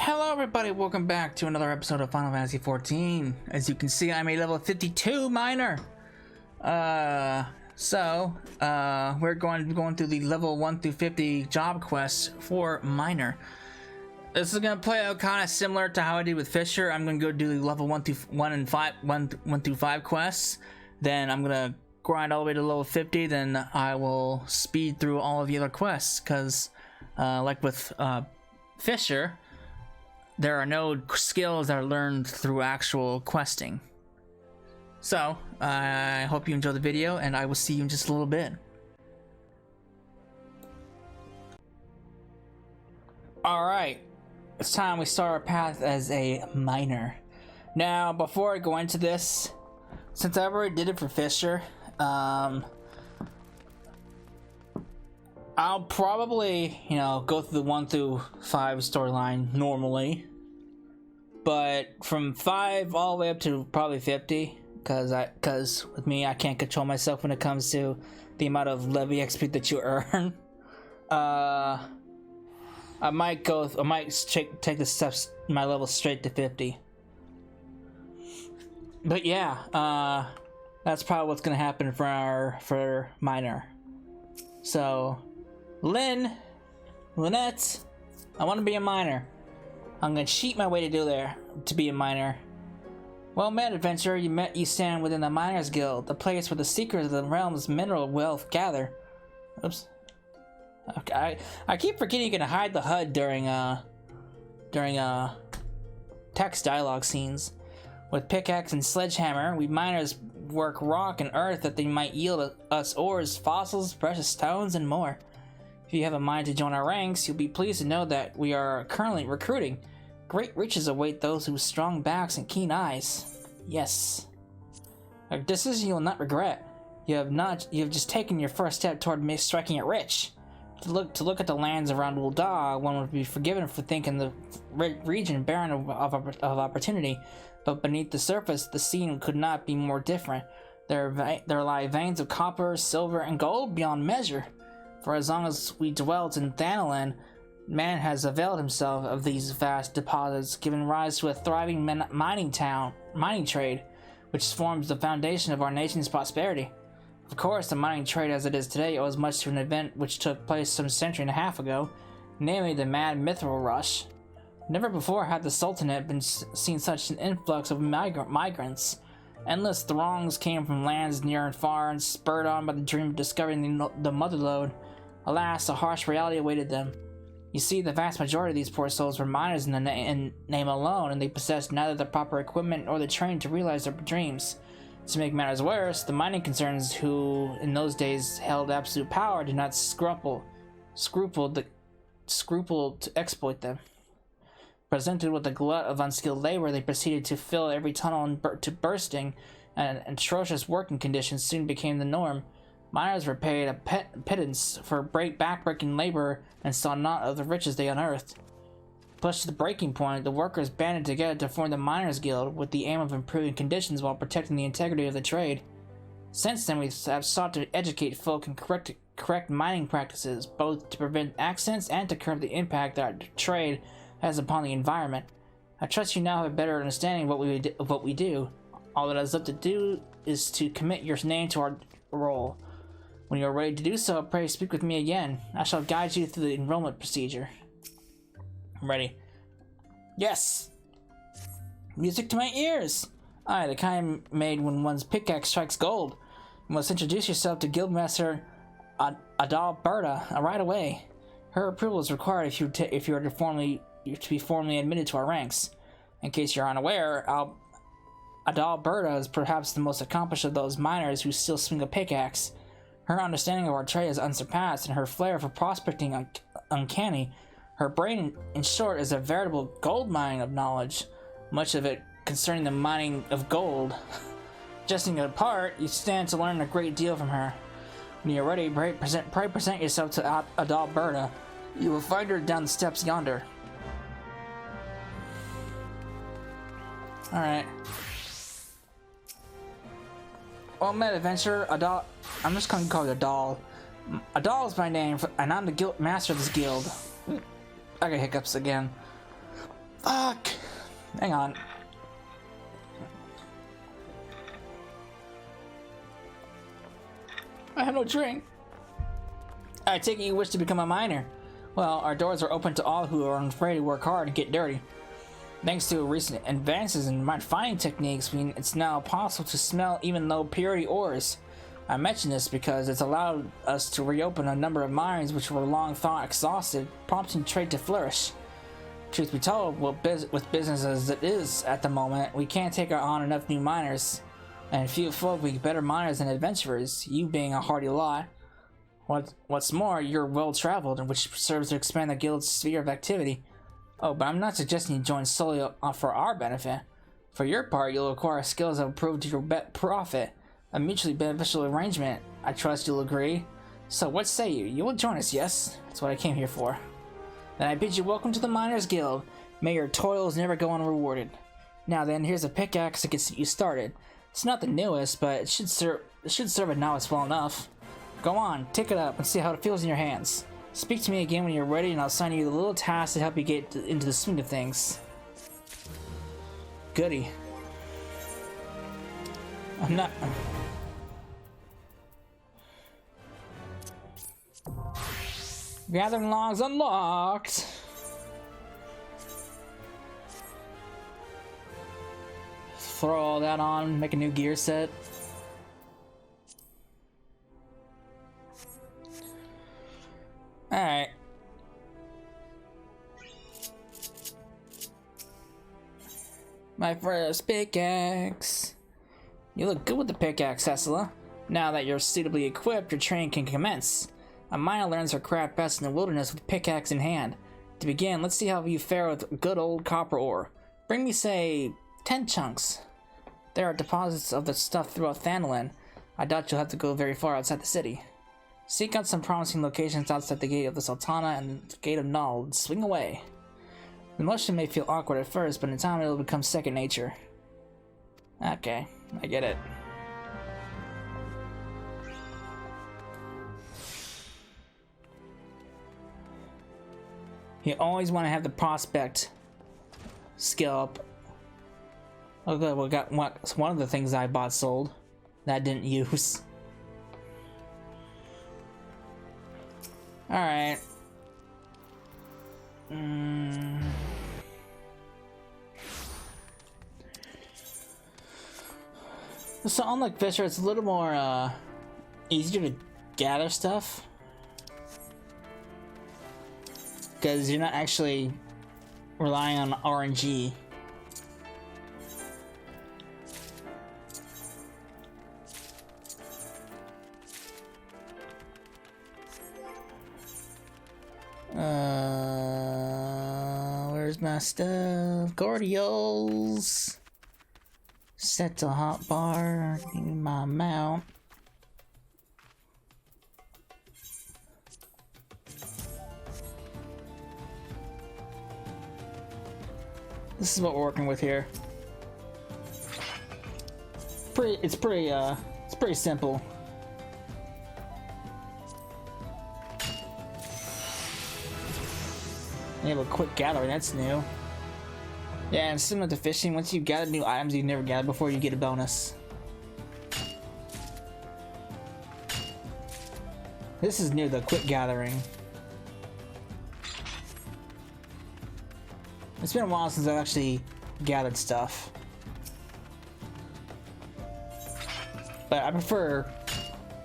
Hello everybody, welcome back to another episode of Final Fantasy XIV. As you can see, I'm a level 52 miner. We're going through the level 1 through 50 job quests for miner. This is gonna play out kind of similar to how I did with Fisher. I'm gonna go do the level 1 through 5 quests. Then I'm gonna grind all the way to level 50. Then I will speed through all of the other quests, because like with Fisher, there are no skills that are learned through actual questing. So, I hope you enjoy the video, and I will see you in just a little bit. Alright, it's time we start our path as a miner. Now, before I go into this, since I already did it for Fisher, I'll probably, go through the 1 through 5 storyline normally, but from 5 all the way up to probably 50, because with me, I can't control myself when it comes to the amount of levy XP that you earn. I might take the steps, my level straight to 50. But yeah, that's probably what's gonna happen for miner. So, Lynette, I want to be a miner. I'm gonna cheat my way to be a miner. Well met, adventurer. You stand within the Miners Guild, the place where the secrets of the realm's mineral wealth gather. Oops. Okay, I keep forgetting you can hide the HUD during text dialogue scenes. With pickaxe and sledgehammer, we miners work rock and earth that they might yield us ores, fossils, precious stones, and more. If you have a mind to join our ranks, you'll be pleased to know that we are currently recruiting. Great riches await those with strong backs and keen eyes. Yes. A decision you will not regret. You have just taken your first step toward striking it rich. To look at the lands around Ul'dah, one would be forgiven for thinking the region barren of opportunity. But beneath the surface, the scene could not be more different. There lie veins of copper, silver, and gold beyond measure. For as long as we dwelt in Thanalan, man has availed himself of these vast deposits, giving rise to a thriving mining trade, which forms the foundation of our nation's prosperity. Of course, the mining trade as it is today owes much to an event which took place some century and a half ago, namely the Mad Mithril Rush. Never before had the Sultanate seen such an influx of migrants. Endless throngs came from lands near and far, and spurred on by the dream of discovering the Motherlode. Alas, a harsh reality awaited them. You see, the vast majority of these poor souls were miners in name alone, and they possessed neither the proper equipment nor the training to realize their dreams. To make matters worse, the mining concerns who in those days held absolute power did not scruple to exploit them. Presented with a glut of unskilled labor, they proceeded to fill every tunnel to bursting, and atrocious working conditions soon became the norm. Miners were paid a pittance for back-breaking labor and saw naught of the riches they unearthed. Pushed to the breaking point, the workers banded together to form the Miners Guild with the aim of improving conditions while protecting the integrity of the trade. Since then, we have sought to educate folk in correct mining practices, both to prevent accidents and to curb the impact that our trade has upon the environment. I trust you now have a better understanding of what we do. All that is left to do is to commit your name to our role. When you are ready to do so, pray speak with me again. I shall guide you through the enrollment procedure. I'm ready. Yes! Music to my ears! Aye, the kind made when one's pickaxe strikes gold. You must introduce yourself to Guildmaster Adalberta right away. Her approval is required if you are to be formally admitted to our ranks. In case you're unaware, Adalberta is perhaps the most accomplished of those miners who still swing a pickaxe. Her understanding of our trade is unsurpassed, and her flair for prospecting uncanny. Her brain, in short, is a veritable gold mine of knowledge, much of it concerning the mining of gold. Jesting apart, you stand to learn a great deal from her. When you're ready, pray present yourself to Adalberta. You will find her down the steps yonder. Alright. Well met, adventurer. I'm just gonna call you Adal. Adal is my name, and I'm the master of this guild. I got hiccups again. Fuck! Hang on. I have no drink. I take it you wish to become a miner. Well, our doors are open to all who are afraid to work hard and get dirty. Thanks to recent advances in refining techniques, it's now possible to smell even low purity ores. I mention this because it's allowed us to reopen a number of mines which were long thought exhausted, prompting trade to flourish. Truth be told, with business as it is at the moment, we can't take on enough new miners. And few folk be better miners than adventurers, you being a hardy lot. What's more, you're well traveled, which serves to expand the guild's sphere of activity. Oh, but I'm not suggesting you join solely for our benefit. For your part, you'll acquire skills that will prove to your profit. A mutually beneficial arrangement. I trust you'll agree. So what say you? You will join us, yes? That's what I came here for. Then I bid you welcome to the Miners Guild. May your toils never go unrewarded. Now then, here's a pickaxe that gets you started. It's not the newest, but it should serve a novice well enough. Go on, take it up and see how it feels in your hands. Speak to me again when you're ready and I'll assign you the little task to help you get into the swing of things. Goody. I'm not... Gathering logs unlocked! Throw all that on, make a new gear set. Alright. My first pickaxe. You look good with the pickaxe, Cecilla. Now that you're suitably equipped, your training can commence. A miner learns her craft best in the wilderness with pickaxe in hand. To begin, let's see how you fare with good old copper ore. Bring me, say, 10 chunks. There are deposits of the stuff throughout Thandalin. I doubt you'll have to go very far outside the city. Seek out some promising locations outside the gate of the Sultana and the gate of Null and swing away. The motion may feel awkward at first, but in time it'll become second nature. Okay, I get it. You always want to have the prospect skill up. Okay, well, got one of the things I bought sold that I didn't use. Alright. So unlike Fisher, it's a little more easier to gather stuff. Because you're not actually relying on RNG. Where's my stuff? Guardioles. Set to hotbar. Give me my mount. This is what we're working with here. It's pretty simple. Enable quick gathering, that's new. Yeah, and similar to fishing, once you gather new items you've never gathered before, you get a bonus. This is new, the quick gathering. It's been a while since I've actually gathered stuff. But I prefer,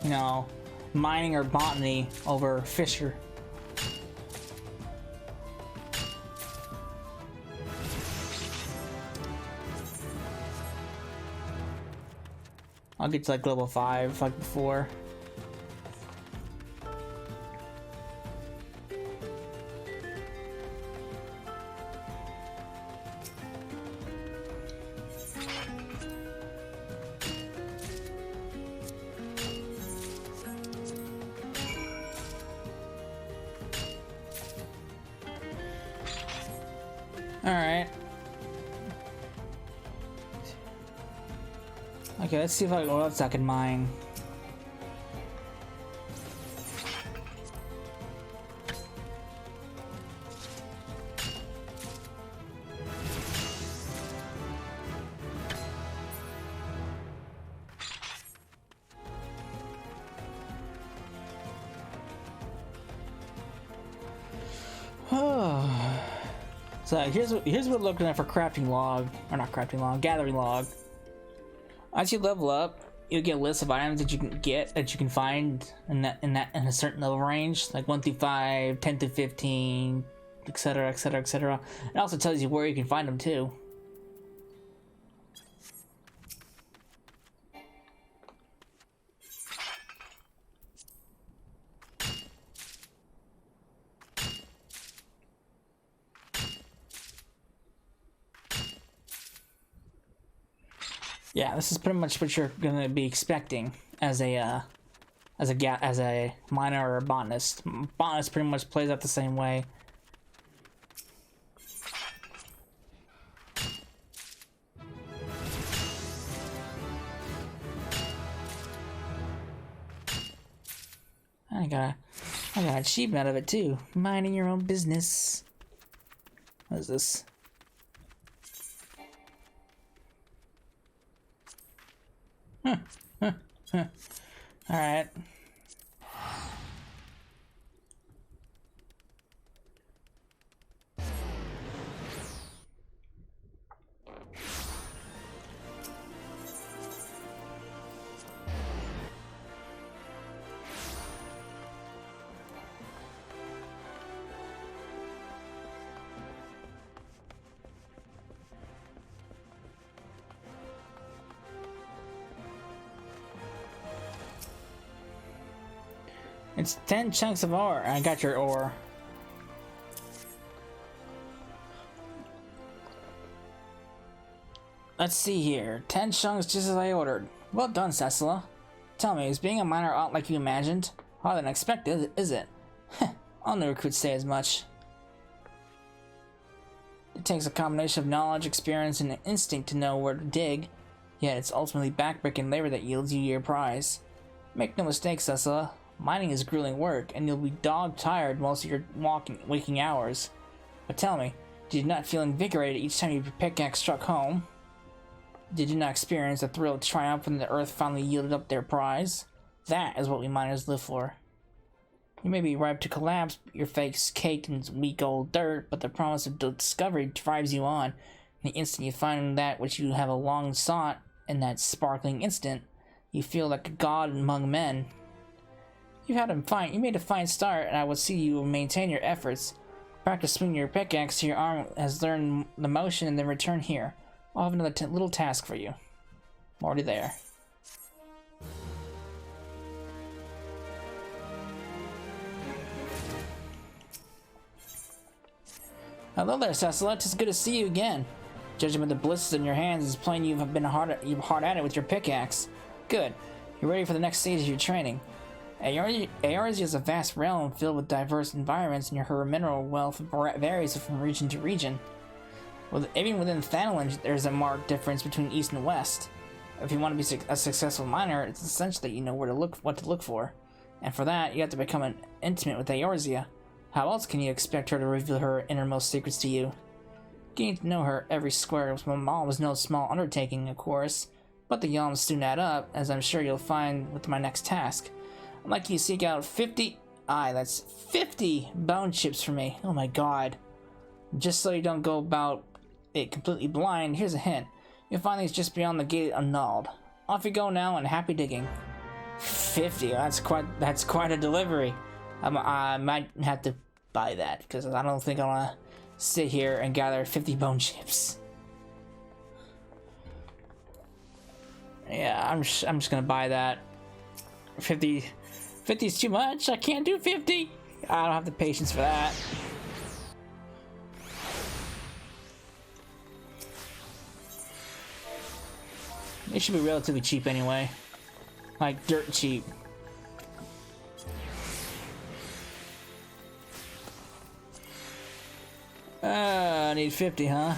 you know, mining or botany over fisher. I'll get to like level 5 like before. Alright. Okay, let's see what else I can mine. So here's what we're looking at for crafting log, or not crafting log, gathering log. As you level up, you'll get a list of items that you can get, that you can find in a certain level range, like 1 through 5, 10 through 15, etc, etc, etc. It also tells you where you can find them too. Yeah, this is pretty much what you're gonna be expecting as a miner or a botanist. Botanist pretty much plays out the same way. I got an achievement out of it too. Minding your own business. What is this? Alright. It's 10 chunks of ore. I got your ore. Let's see here. 10 chunks just as I ordered. Well done, Cecila. Tell me, is being a miner out like you imagined? Harder than expected, is it? All new recruits say as much. It takes a combination of knowledge, experience, and instinct to know where to dig, yet it's ultimately backbreaking labor that yields you your prize. Make no mistake, Cecila. Mining is grueling work, and you'll be dog-tired most of your waking hours. But tell me, did you not feel invigorated each time your pickaxe struck home? Did you not experience the thrill of triumph when the earth finally yielded up their prize? That is what we miners live for. You may be ripe to collapse, your face caked in weak old dirt, but the promise of discovery drives you on. The instant you find that which you have long sought, in that sparkling instant, you feel like a god among men. You made a fine start, and I will see you will maintain your efforts. Practice swinging your pickaxe till your arm has learned the motion, and then return here. I'll have another little task for you. I'm already there. Hello there, Cecila. It's good to see you again. Judging by the blisters in your hands, it's plain you've been hard at it with your pickaxe. Good. You're ready for the next stage of your training. Eorzea is a vast realm filled with diverse environments, and her mineral wealth varies from region to region. Even within Thanalan, there's a marked difference between east and west. If you want to be a successful miner, it's essential that you know what to look for. And for that, you have to become intimate with Eorzea. How else can you expect her to reveal her innermost secrets to you? Getting to know her every square mile was no small undertaking, of course, but the yalms soon add up, as I'm sure you'll find with my next task. I'd like you to seek out 50 bone chips for me. Oh my god. Just so you don't go about it completely blind, here's a hint. You'll find these just beyond the gate annulled. Off you go now, and happy digging. 50, that's quite a delivery. I might have to buy that, because I don't think I want to sit here and gather 50 bone chips. Yeah, I'm just gonna buy that. 50 is too much. I can't do 50. I don't have the patience for that. It should be relatively cheap anyway. Like dirt cheap. I need 50, huh?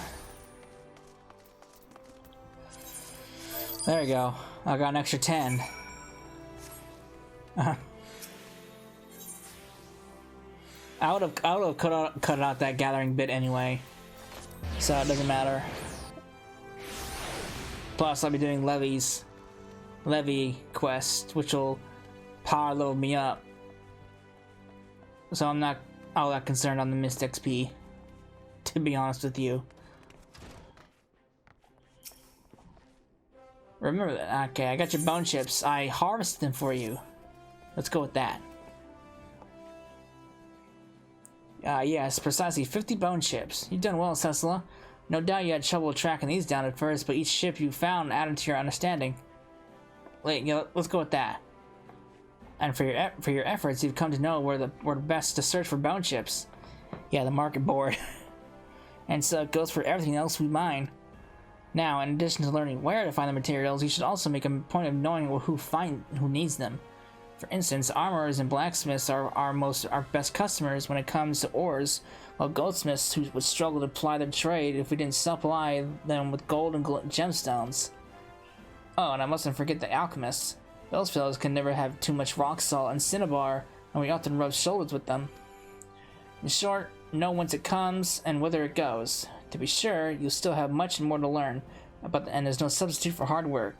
There we go. I got an extra 10. I would have cut out that gathering bit anyway, so it doesn't matter. Plus, I'll be doing levy quest, which will power level me up. So I'm not all that concerned on the missed XP. to be honest with you. Remember that. Okay, I got your bone chips. I harvested them for you. Let's go with that. Yes, precisely 50 bone chips. You've done well, Cecila. No doubt you had trouble tracking these down at first, but each ship you found added to your understanding. Wait, let's go with that. And for your efforts, you've come to know where the best to search for bone chips. Yeah, the market board. And so it goes for everything else we mine. Now, in addition to learning where to find the materials, you should also make a point of knowing who needs them. For instance, armorers and blacksmiths are our best customers when it comes to ores, while goldsmiths who would struggle to ply their trade if we didn't supply them with gold and gemstones. Oh, and I mustn't forget the alchemists. Those fellows can never have too much rock salt and cinnabar, and we often rub shoulders with them. In short, know whence it comes and whither it goes. To be sure, you still have much more to learn, and there's no substitute for hard work.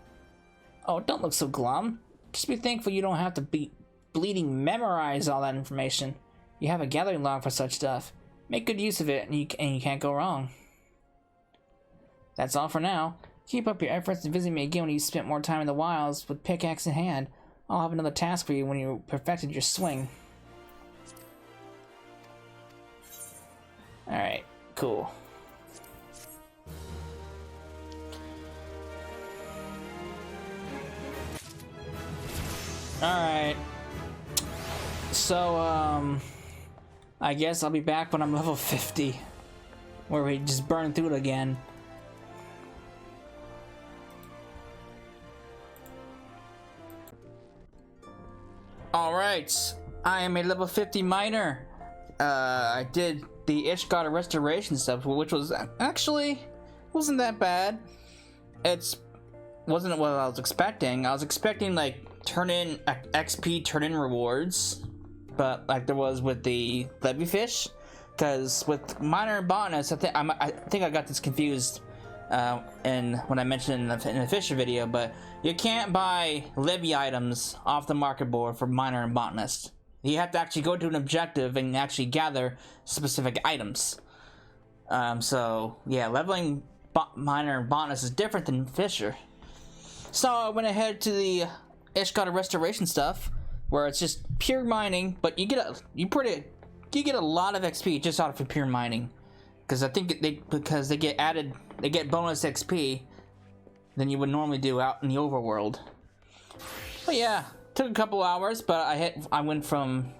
Oh, don't look so glum. Just be thankful you don't have to bleeding memorize all that information. You have a gathering log for such stuff. Make good use of it, and you can't go wrong. That's all for now. Keep up your efforts and visit me again when you've spent more time in the wilds with pickaxe in hand. I'll have another task for you when you perfected your swing. Alright, cool. Alright. So, I guess I'll be back when I'm level 50. Where we just burn through it again. Alright. I am a level 50 miner. I did the XIV restoration stuff, which was actually wasn't that bad. Wasn't what I was expecting. I was expecting like turn in XP, turn in rewards, but like there was with the levy fish, because with miner and botanist, I think I got this confused and when I mentioned in the Fisher video, but you can't buy levy items off the market board for miner and botanist. You have to actually go to an objective and actually gather specific items. So yeah, leveling miner and botanist is different than Fisher. So I went ahead to the XIV restoration stuff, where it's just pure mining, but you get a lot of XP just out of pure mining, because I think they get bonus XP than you would normally do out in the overworld. But yeah, took a couple hours, but I went from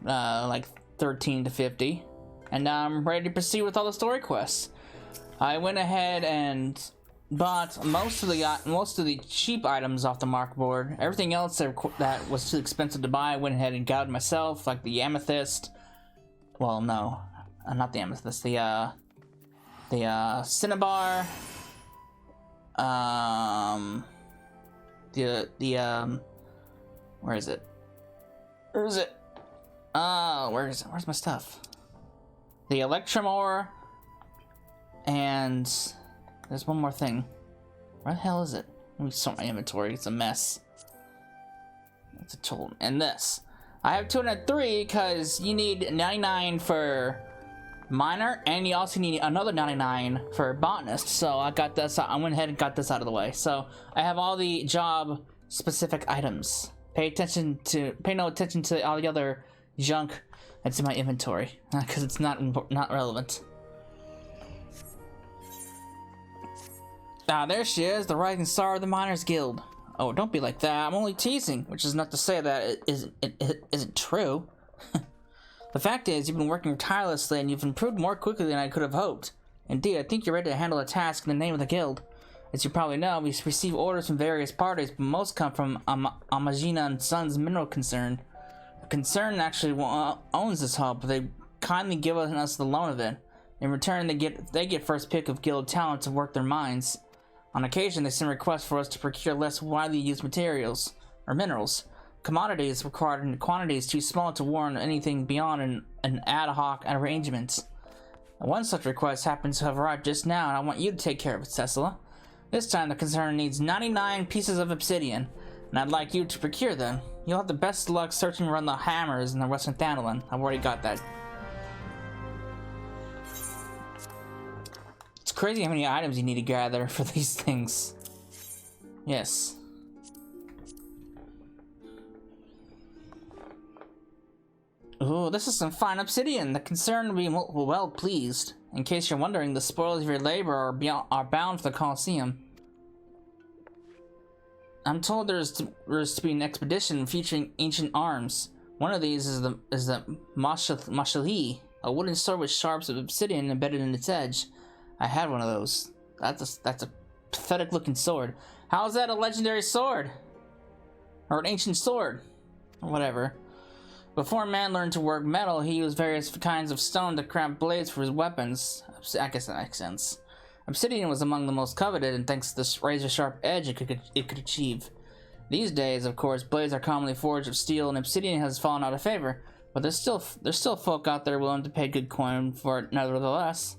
like 13 to 50, and now I'm ready to proceed with all the story quests. I went ahead and bought most of the cheap items off the market board. Everything else that was too expensive to buy, I went ahead and got it myself, like the amethyst. Well, no, not the amethyst. The cinnabar. Where is it? Where is it? Where's my stuff? The electrum ore. And there's one more thing. Where the hell is it? Let me sort my inventory. It's a mess. It's a total. And this. I have 203 because you need 99 for miner, and you also need another 99 for botanist. So I got this. I went ahead and got this out of the way. So I have all the job specific items. Pay no attention to all the other junk that's in my inventory, because it's not relevant. Ah, there she is, the rising star of the Miners Guild. Oh, don't be like that. I'm only teasing, which is not to say that it isn't true. The fact is, you've been working tirelessly and you've improved more quickly than I could have hoped. Indeed, I think you're ready to handle a task in the name of the guild. As you probably know, we receive orders from various parties, but most come from Amagina and Sons Mineral Concern. The concern actually owns this hub, but they kindly give us the loan of it. In return, they get first pick of guild talent to work their mines. On occasion, they send requests for us to procure less widely used materials, or minerals. Commodities required in quantities too small to warrant anything beyond an ad hoc arrangement. One such request happens to have arrived just now, and I want you to take care of it, Cecila. This time, the concern needs 99 pieces of obsidian, and I'd like you to procure them. You'll have the best luck searching around the hammers in the Western Thanalan. I've already got that. crazy how many items you need to gather for these things. Yes. Ooh, this is some fine obsidian. The concern will be well pleased. In case you're wondering, the spoils of your labor are bound for the Colosseum. I'm told there's to be an expedition featuring ancient arms. One of these is the Mashali, a wooden sword with sharps of obsidian embedded in its edge. I had one of those. That's a pathetic looking sword. How is that a legendary sword? Or an ancient sword? Or whatever. Before man learned to work metal, he used various kinds of stone to craft blades for his weapons. I guess that makes sense. Obsidian was among the most coveted, and thanks to this razor-sharp edge it could achieve. These days, of course, blades are commonly forged of steel, and obsidian has fallen out of favor. But there's still folk out there willing to pay good coin for it, nevertheless.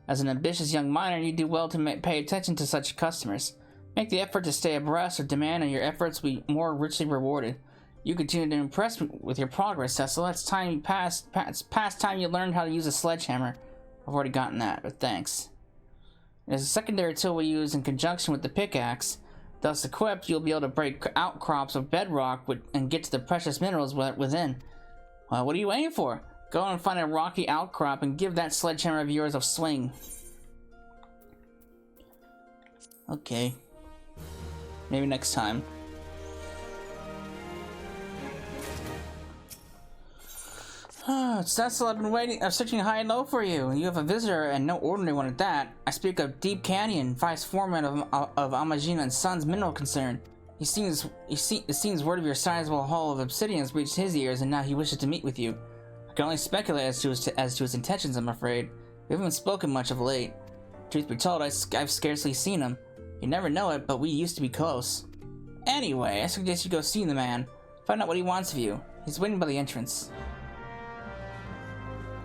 As an ambitious young miner, you do well to pay attention to such customers. Make the effort to stay abreast of demand, and your efforts will be more richly rewarded. You continue to impress me with your progress, Cecil. It's past time you learned how to use a sledgehammer. I've already gotten that, but thanks. It is a secondary tool we use in conjunction with the pickaxe. Thus equipped, you'll be able to break outcrops of bedrock and get to the precious minerals within. Well, what are you waiting for? Go and find a rocky outcrop and give that sledgehammer of yours a swing. Okay. Maybe next time. Cecil, I've been searching high and low for you. You have a visitor, and no ordinary one at that. I speak of Deep Canyon, vice foreman of Amajina and Sons Mineral Concern. It seems word of your sizable haul of obsidian has reached his ears, and now he wishes to meet with you. I can only speculate as to his intentions, I'm afraid. We haven't spoken much of late. Truth be told, I've scarcely seen him. You never know it, but we used to be close. Anyway, I suggest you go see the man. Find out what he wants of you. He's waiting by the entrance.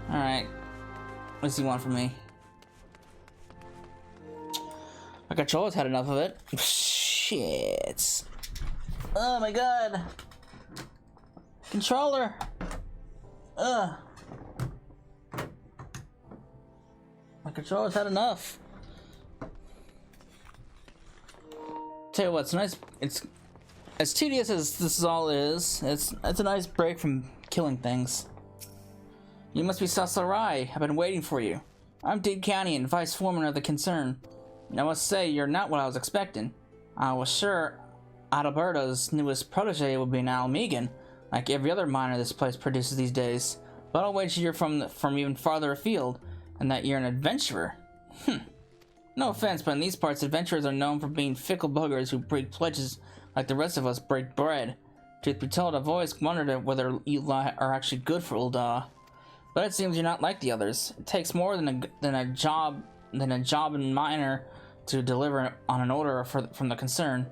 Alright. What does he want from me? My controller's had enough of it. Shit. Oh my god. Controller. Ugh. My controller's had enough. Tell you what, it's nice. It's as tedious as this all is. It's a nice break from killing things. You must be Cecil Rai. I've been waiting for you. I'm Deep Canyon, vice foreman of the concern. I must say, you're not what I was expecting. I was sure Adalberto's newest protege would be an Almegan, like every other miner this place produces these days. But I'll wager you're from even farther afield, and that you're an adventurer. No offense, but in these parts, adventurers are known for being fickle buggers who break pledges like the rest of us break bread. Truth be told, I've always wondered whether you are actually good for Ul'dah. But it seems you're not like the others. It takes more than a job and miner to deliver on an order from the concern.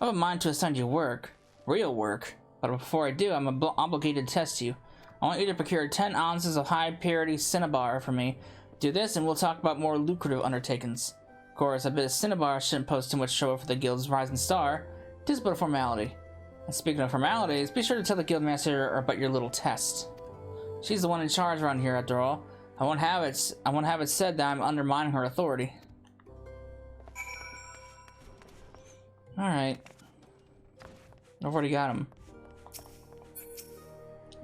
I have a mind to assign you work, real work. But before I do, I'm obligated to test you. I want you to procure 10 ounces of high purity cinnabar for me. Do this, and we'll talk about more lucrative undertakings. Of course, a bit of cinnabar shouldn't pose too much trouble for the guild's rising star. It is but a formality. And speaking of formalities, be sure to tell the guildmaster about your little test. She's the one in charge around here, after all. I won't have it said that I'm undermining her authority. Alright. I've already got him.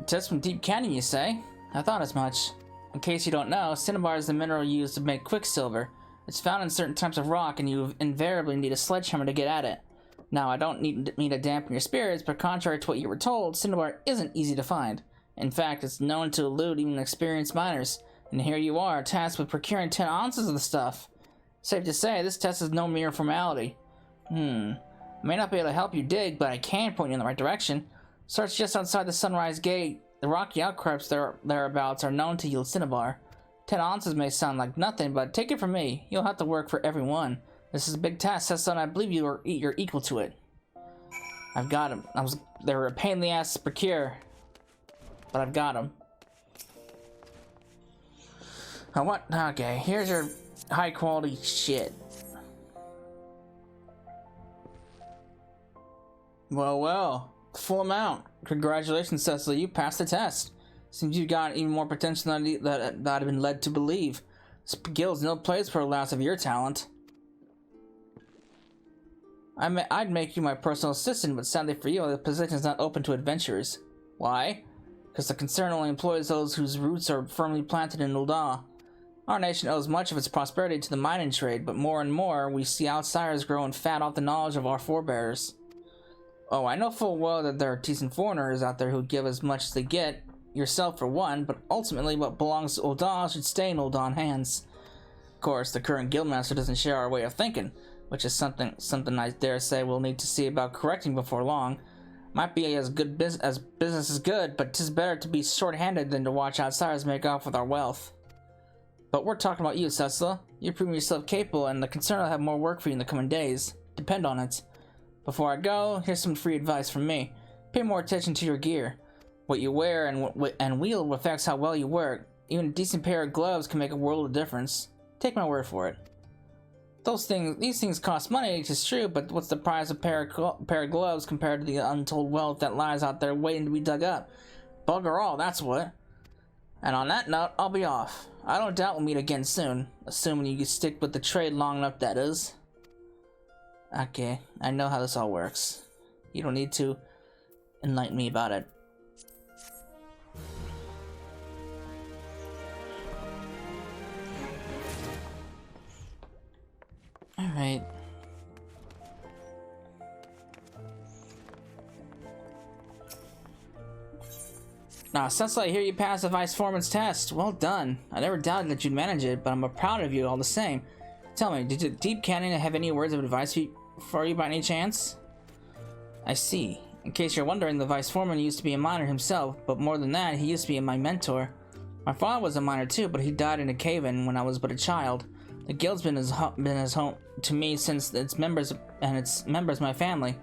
Test from Deep Canyon, you say? I thought as much. In case you don't know, cinnabar is the mineral used to make quicksilver. It's found in certain types of rock, and you invariably need a sledgehammer to get at it. Now, I don't need to dampen your spirits, but contrary to what you were told, cinnabar isn't easy to find. In fact, it's known to elude even experienced miners, and here you are, tasked with procuring 10 ounces of the stuff. Safe to say, this test is no mere formality. I may not be able to help you dig, but I can point you in the right direction. Starts just outside the Sunrise Gate. The rocky outcrops thereabouts are known to yield cinnabar. 10 ounces may sound like nothing, but take it from me, you'll have to work for every one. This is a big task, Cecil, and I believe you're equal to it. I've got him. They were a pain in the ass to procure. But I've got them. Okay, here's your high quality shit. Well, full amount. Congratulations, Cecily, you passed the test. Seems you've got even more potential than I'd been led to believe. This guild's no place for a lass of your talent. I'd make you my personal assistant, but sadly for you, the position is not open to adventurers. Why? Because the concern only employs those whose roots are firmly planted in Ul'dah. Our nation owes much of its prosperity to the mining trade, but more and more we see outsiders growing fat off the knowledge of our forebears. Oh, I know full well that there are decent foreigners out there who give as much as they get, yourself for one, but ultimately what belongs to Ul'dah should stay in Ul'dah hands. Of course, the current guildmaster doesn't share our way of thinking, which is something I dare say we'll need to see about correcting before long. Might be as good business is good, but 'tis better to be short-handed than to watch outsiders make off with our wealth. But we're talking about you, Cecila. You're proving yourself capable, and the concern will have more work for you in the coming days. Depend on it. Before I go, here's some free advice from me. Pay more attention to your gear. What you wear and wield affects how well you work. Even a decent pair of gloves can make a world of difference. Take my word for it. These things cost money, it is true, but what's the price of a pair of gloves compared to the untold wealth that lies out there waiting to be dug up? Bugger all, that's what. And on that note, I'll be off. I don't doubt we'll meet again soon, assuming you can stick with the trade long enough, that is. Okay, I know how this all works. You don't need to enlighten me about it. Alright. Now, Cecil, I hear you passed the Vice Foreman's test. Well done. I never doubted that you'd manage it, but I'm proud of you all the same. Tell me, did Deep Canyon have any words of advice for you by any chance? I see. In case you're wondering, the Vice Foreman used to be a miner himself, but more than that, he used to be my mentor. My father was a miner too, but he died in a cave-in when I was but a child. The guild's been his home to me since its members my family.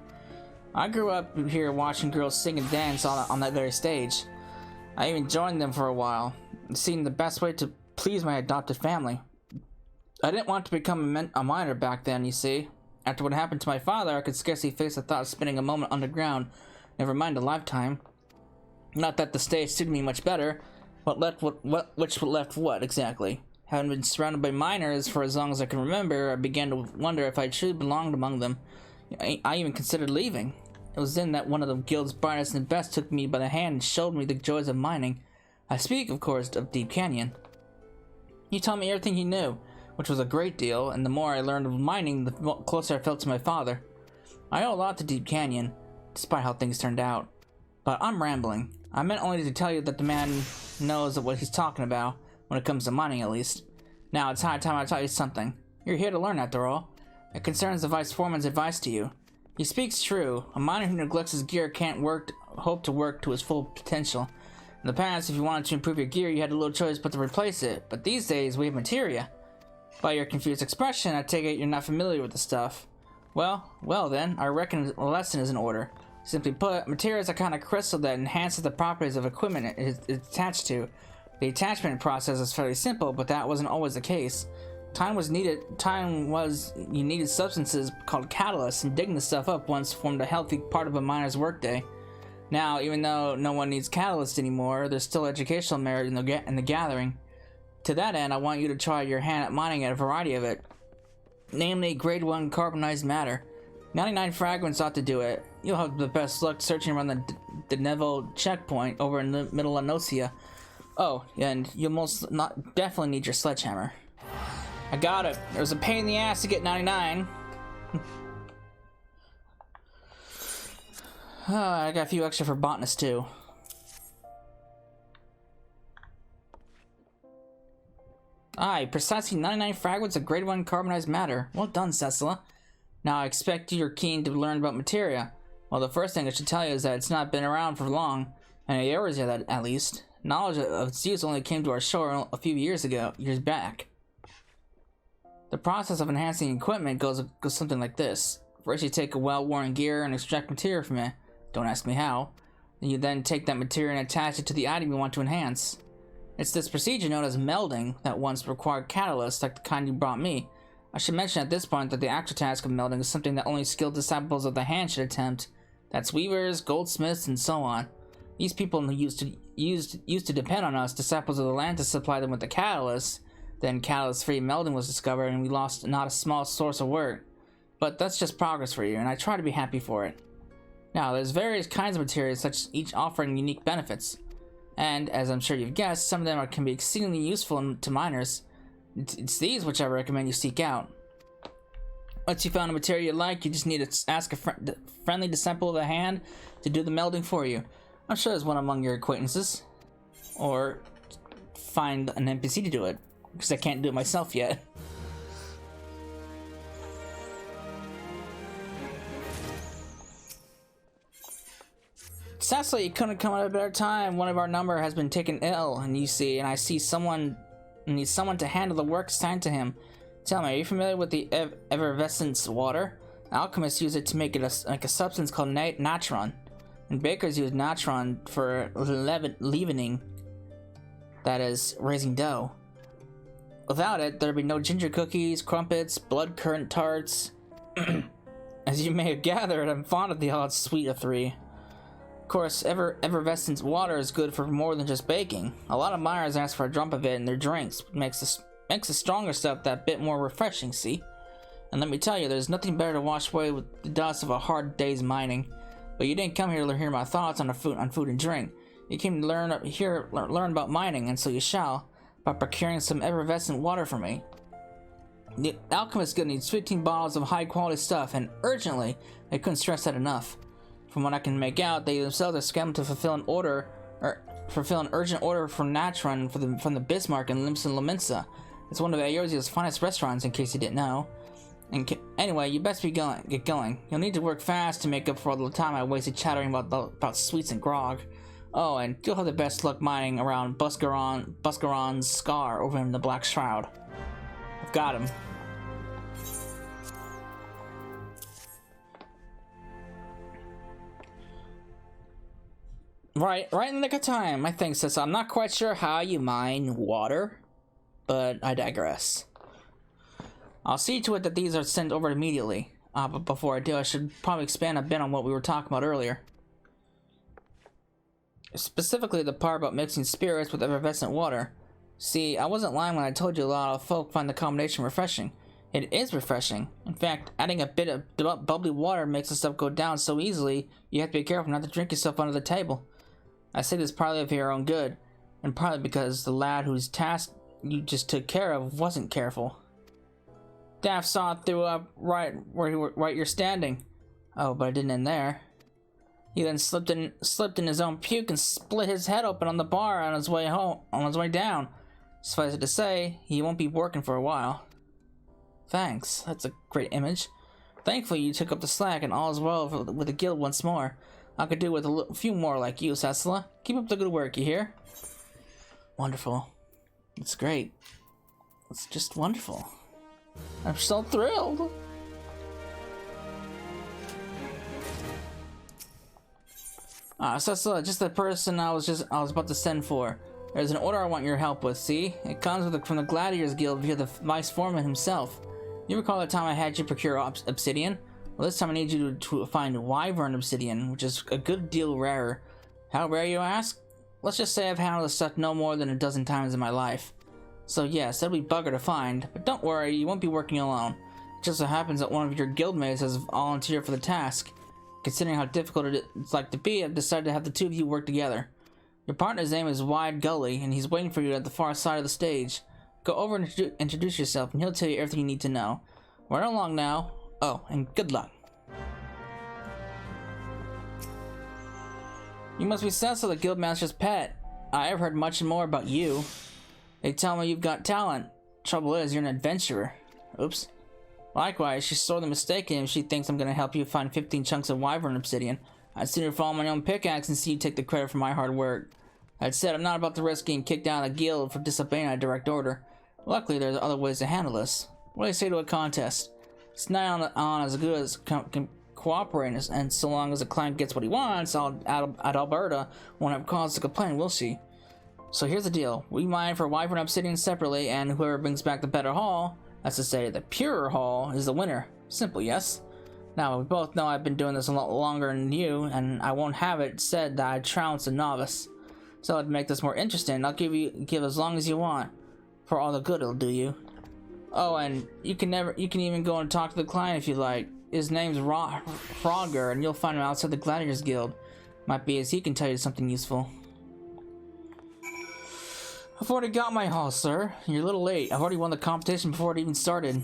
I grew up here watching girls sing and dance on that very stage. I even joined them for a while. It seemed the best way to please my adopted family. I didn't want to become a miner back then, you see. After what happened to my father, I could scarcely face the thought of spending a moment underground, never mind a lifetime. Not that the stage suited me much better, which left what exactly? Having been surrounded by miners for as long as I can remember, I began to wonder if I truly belonged among them. I even considered leaving. It was then that one of the guild's brightest and best took me by the hand and showed me the joys of mining. I speak, of course, of Deep Canyon. He taught me everything he knew, which was a great deal, and the more I learned of mining, the closer I felt to my father. I owe a lot to Deep Canyon, despite how things turned out. But I'm rambling. I meant only to tell you that the man knows what he's talking about, when it comes to mining at least. Now it's high time I tell you something. You're here to learn after all. It concerns the Vice Foreman's advice to you. He speaks true. A miner who neglects his gear can't hope to work to his full potential. In the past, if you wanted to improve your gear, you had a little choice but to replace it. But these days, we have materia. By your confused expression, I take it you're not familiar with the stuff. Well then, I reckon a lesson is in order. Simply put, materia is a kind of crystal that enhances the properties of equipment it's attached to. The attachment process is fairly simple, but that wasn't always the case. You needed substances called catalysts, and digging the stuff up once formed a healthy part of a miner's workday. Now, even though no one needs catalysts anymore, there's still educational merit in the gathering. To that end, I want you to try your hand at mining a variety of it, namely grade 1 carbonized matter. 99 fragments ought to do it. You'll have the best luck searching around the Neville checkpoint over in the middle of Nocia. Oh, and you'll definitely need your sledgehammer. I got it. It was a pain in the ass to get 99. I got a few extra for botanists too. Aye, precisely 99 fragments of grade 1 carbonized matter. Well done, Cecila. Now I expect you're keen to learn about materia. Well, the first thing I should tell you is that it's not been around for long. Any years yet, at least. Knowledge of its use only came to our shore a few years back. The process of enhancing equipment goes something like this. First you take a well-worn gear and extract material from it. Don't ask me how. You then take that material and attach it to the item you want to enhance. It's this procedure known as melding that once required catalysts like the kind you brought me. I should mention at this point that the actual task of melding is something that only skilled disciples of the hand should attempt. That's weavers, goldsmiths, and so on. These people used to depend on us, disciples of the land, to supply them with the catalysts. Then catalyst-free melting was discovered and we lost not a small source of work. But that's just progress for you, and I try to be happy for it. Now, there's various kinds of materials, such each offering unique benefits. And, as I'm sure you've guessed, some of them can be exceedingly useful to miners. It's these which I recommend you seek out. Once you found a material you like, you just need to ask a friendly disciple of the hand to do the melding for you. I'm sure there's one among your acquaintances. Or find an NPC to do it, because I can't do it myself yet. Cecily, you couldn't come at a better time. One of our number has been taken ill, and I see someone needs someone to handle the work assigned to him. Tell me, are you familiar with the effervescence water? Alchemists use it to make it a substance called natron, and bakers use natron for leavening. That is, raising dough. Without it, there'd be no ginger cookies, crumpets, blood currant tarts. As you may have gathered, I'm fond of the odd sweet of three. Of course, effervescent water is good for more than just baking. A lot of miners ask for a drop of it in their drinks. It makes the stronger stuff that bit more refreshing, see? And let me tell you, there's nothing better to wash away with the dust of a hard day's mining. But you didn't come here to hear my thoughts on food and drink. You came to learn about mining, and so you shall, by procuring some effervescent water for me. The alchemist guild needs 15 bottles of high quality stuff, and urgently. I couldn't stress that enough. From what I can make out, they themselves are scrambling to fulfill an urgent order from Natron from the Bismarck in Limson Laminsa. It's one of Eorzea's finest restaurants, in case you didn't know. Anyway, you best get going. You'll need to work fast to make up for all the time I wasted chattering about sweets and grog. Oh, and you'll have the best luck mining around Buscaron's scar over in the Black Shroud. I've got him. Right in the nick of time, I think, sis. I'm not quite sure how you mine water, but I digress. I'll see to it that these are sent over immediately. But before I do, I should probably expand a bit on what we were talking about earlier. Specifically, the part about mixing spirits with effervescent water. See, I wasn't lying when I told you a lot of folk find the combination refreshing. It is refreshing. In fact, adding a bit of bubbly water makes the stuff go down so easily, you have to be careful not to drink yourself under the table. I say this partly for your own good, and partly because the lad whose task you just took care of wasn't careful. Daft saw it through up right you're standing. Oh, but it didn't end there. He then slipped in his own puke and split his head open on the bar on his way down. Suffice it to say, he won't be working for a while. Thanks, that's a great image. Thankfully, you took up the slack and all is well with the guild once more. I could do with a few more like you, Cecilla. Keep up the good work, you hear? Wonderful. It's great. It's just wonderful. I'm so thrilled. Cecilla, just the person I was about to send for. There's an order I want your help with, see? It comes from the Gladiators Guild via the Vice Foreman himself. You recall the time I had you procure obsidian? Well, this time I need you to find wyvern obsidian, which is a good deal rarer. How rare, you ask? Let's just say I've handled this stuff no more than a dozen times in my life. So yes, that'll be bugger to find, but don't worry, you won't be working alone. It just so happens that one of your guildmates has volunteered for the task. Considering how difficult it's like to be, I've decided to have the two of you work together. Your partner's name is Wide Gully, and he's waiting for you at the far side of the stage. Go over and introduce yourself, and he'll tell you everything you need to know. Run along now. Oh, and good luck. You must be Cecil, the guildmaster's pet. I have heard much more about you. They tell me you've got talent. Trouble is, you're an adventurer. Oops. Likewise, she's sorely mistaken if she thinks I'm gonna help you find 15 chunks of wyvern obsidian. I'd sooner fall on my own pickaxe and see you take the credit for my hard work. That said, I'm not about to risk getting kicked out of the guild for disobeying a direct order. Luckily, there's other ways to handle this. What do you say to a contest? It's not on as good as cooperating, and so long as the client gets what he wants, at Alberta won't have cause to complain, we'll see. So here's the deal. We mine for wyvern obsidian separately, and whoever brings back the better haul, that's to say, the purer haul, is the winner. Simple, yes? Now, we both know I've been doing this a lot longer than you, and I won't have it said that I trounced a novice. So to make this more interesting, I'll give as long as you want. for all the good it'll do you. Oh, and you can even go and talk to the client if you like. His name's Frogger, and you'll find him outside the Gladiators Guild. Might be as he can tell you something useful. I've already got my haul, sir. You're a little late. I've already won the competition before it even started.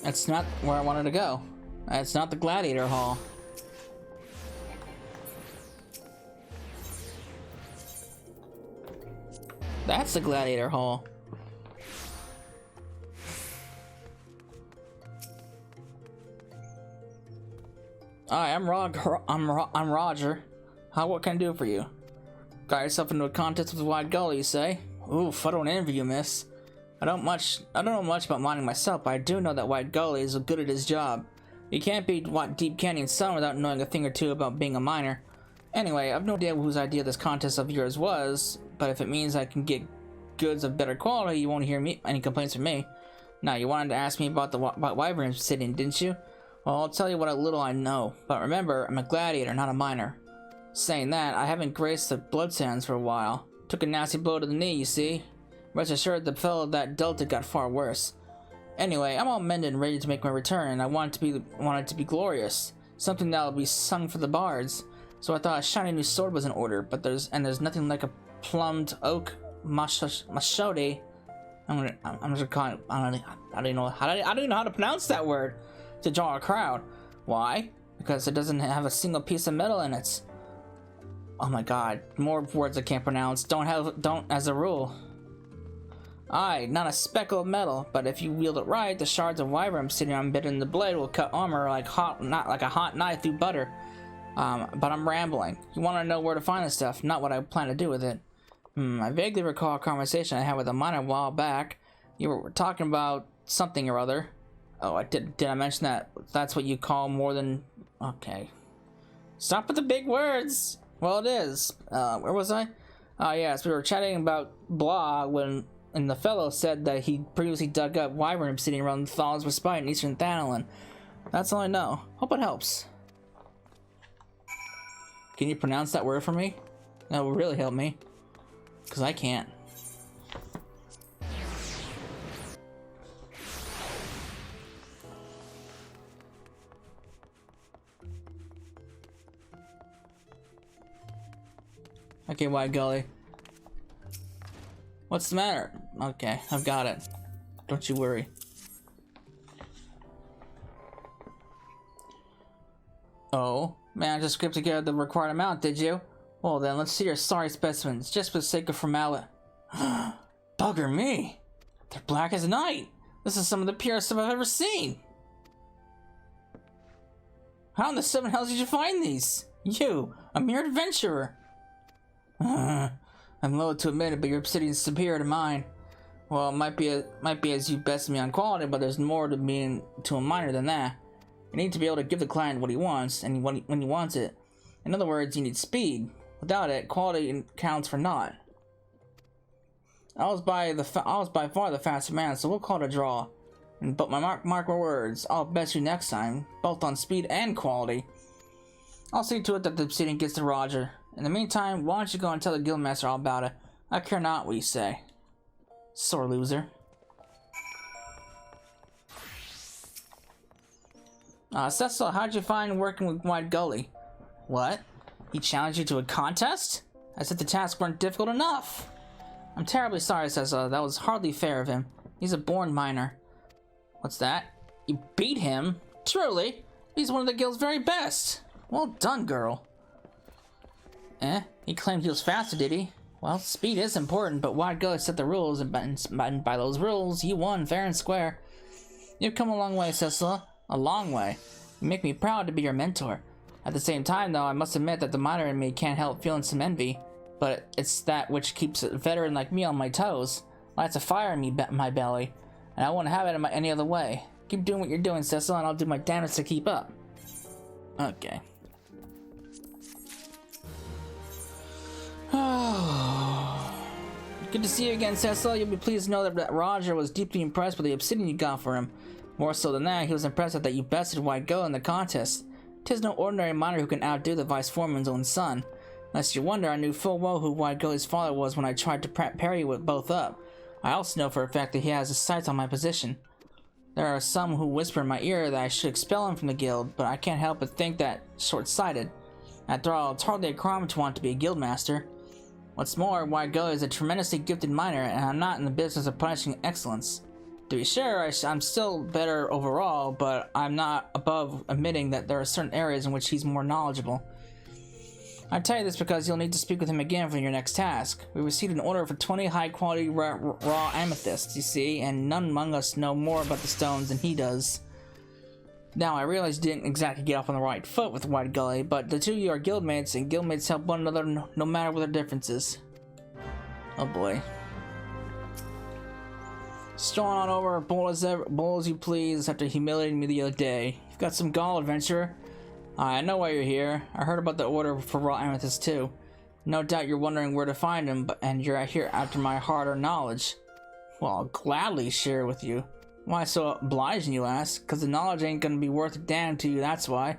That's not where I wanted to go. That's not the Gladiator Hall. That's the Gladiator Hall. Hi, I'm Roger. What can I do for you? Got yourself into a contest with Wide Gully, you say? Oof, I don't envy you, miss. I don't know much about mining myself, but I do know that Wide Gully is good at his job. You can't beat Deep Canyon Sun without knowing a thing or two about being a miner. Anyway, I've no idea whose idea this contest of yours was, but if it means I can get goods of better quality, you won't hear any complaints from me. Now, you wanted to ask me about Wyvern Obsidian, didn't you? Well, I'll tell you what little I know, but remember, I'm a gladiator, not a miner. Saying that, I haven't graced the blood sands for a while. Took a nasty blow to the knee, you see. Rest assured, the fellow that dealt it got far worse. Anyway, I'm all mended and ready to make my return, and I want it to be glorious, something that'll be sung for the bards. So I thought a shiny new sword was in order, but there's nothing like a plumbed oak machete. I'm just gonna call it. I don't even know how to pronounce that word to draw a crowd. Why? Because it doesn't have a single piece of metal in it. Oh my god, more words I can't pronounce. Don't as a rule. Aye, not a speckle of metal, but if you wield it right, the shards of wyvern sitting embedded in the blade will cut armor not like a hot knife through butter. But I'm rambling. You want to know where to find this stuff, not what I plan to do with it. I vaguely recall a conversation I had with a miner a while back. You were talking about something or other. Oh, did I mention that? That's what you call more than... Okay. Stop with the big words! Well, it is. Where was I? Oh, yes, we were chatting about blah and the fellow said that he previously dug up wyvern obsidian around Thal's Respite in eastern Thanalan. That's all I know. Hope it helps. Can you pronounce that word for me? That will really help me. Because I can't. Okay, Wide Gully. What's the matter? Okay, I've got it. Don't you worry. Oh, man, I just scraped together the required amount, did you? Well then, let's see your sorry specimens, just for the sake of formality. Bugger me! They're black as night! This is some of the purest stuff I've ever seen! How in the seven hells did you find these? You, a mere adventurer! I'm loath to admit it, but your obsidian's superior to mine. Well, it might be as you best me on quality, but there's more to being to a miner than that. You need to be able to give the client what he wants, and when he wants it. In other words, you need speed. Without it, quality counts for naught. I was by far the faster man, so we'll call it a draw. But mark my words, I'll bet you next time, both on speed and quality. I'll see to it that the obsidian gets to Roger. In the meantime, why don't you go and tell the guildmaster all about it? I care not what you say. Sore loser. Cecil, how'd you find working with Wide Gully? What? He challenged you to a contest? I said the tasks weren't difficult enough. I'm terribly sorry, Cecil. That was hardly fair of him. He's a born miner. What's that? You beat him? Truly? He's one of the guild's very best. Well done, girl. He claimed he was faster, did he? Well, speed is important, but Wide Gully set the rules, and by those rules, you won fair and square. You've come a long way, Cecil. A long way. You make me proud to be your mentor. At the same time, though, I must admit that the miner in me can't help feeling some envy. But it's that which keeps a veteran like me on my toes. Lights a fire in my belly. And I won't have it in any other way. Keep doing what you're doing, Cecil, and I'll do my damnedest to keep up. Okay. Good to see you again, Cecil. You'll be pleased to know that Roger was deeply impressed with the obsidian you got for him. More so than that, he was impressed that you bested White Go in the contest. 'Tis no ordinary miner who can outdo the vice foreman's own son. Lest you wonder, I knew full well who White Go's father was when I tried to pair you with both up. I also know for a fact that he has his sights on my position. There are some who whisper in my ear that I should expel him from the guild, but I can't help but think that short-sighted. After all, it's hardly a crime to want to be a guild master. What's more, White Go is a tremendously gifted miner, and I'm not in the business of punishing excellence. To be sure, I'm still better overall, but I'm not above admitting that there are certain areas in which he's more knowledgeable. I tell you this because you'll need to speak with him again for your next task. We received an order for 20 high-quality raw amethysts, you see, and none among us know more about the stones than he does. Now, I realize you didn't exactly get off on the right foot with White Gully, but the two of you are guildmates, and guildmates help one another no matter what their differences. Oh boy. Strolling on over, bold as you please, after humiliating me the other day. You've got some gall, adventurer. I know why you're here. I heard about the order for raw amethyst too. No doubt you're wondering where to find them, and you're here after my hard-earned knowledge. Well, I'll gladly share it with you. Why so obliging, you ask? Because the knowledge ain't gonna be worth a damn to you, that's why.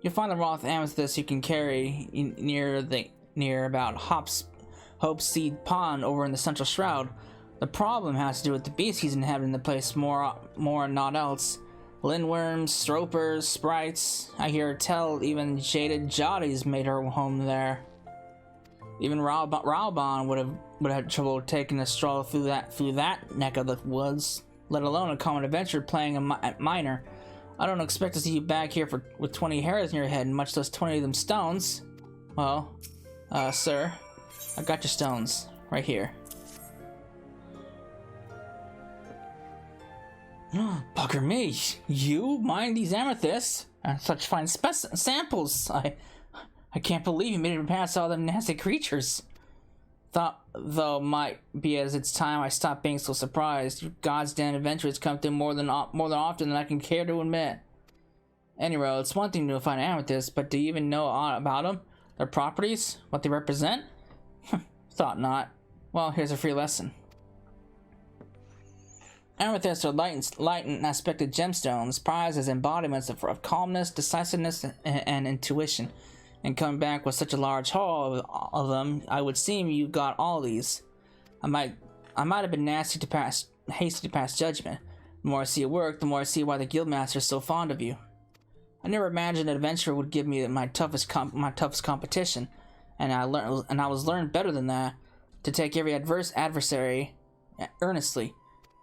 You'll find the raw amethyst you can carry near about Hope Seed Pond over in the Central Shroud. The problem has to do with the beasts he's inhabiting the place more and not else. Lindworms, stropers, sprites. I hear tell even jaded Jotties made her home there. Even Raubon would have had trouble taking a stroll through that neck of the woods, let alone a common adventurer playing a miner. I don't expect to see you back here with 20 hairs in your head, much less 20 of them stones. Well, sir, I got your stones right here. Bugger me! You mine these amethysts? Such fine samples! I can't believe you made it past all them nasty creatures. Thought, though, might be as it's time I stopped being so surprised. You goddamn adventurers come through more than often than I can care to admit. Anyway, it's one thing to find amethysts, but do you even know about them? Their properties? What they represent? Thought not. Well, here's a free lesson. Amethysts are light and aspected gemstones, prized as embodiments of calmness, decisiveness, and intuition. And coming back with such a large haul of them, I would seem you got all these. I might have been hasty to pass judgment. The more I see you work, the more I see why the guildmaster is so fond of you. I never imagined an adventurer would give me my toughest competition, and I was learned better than that, to take every adversary earnestly.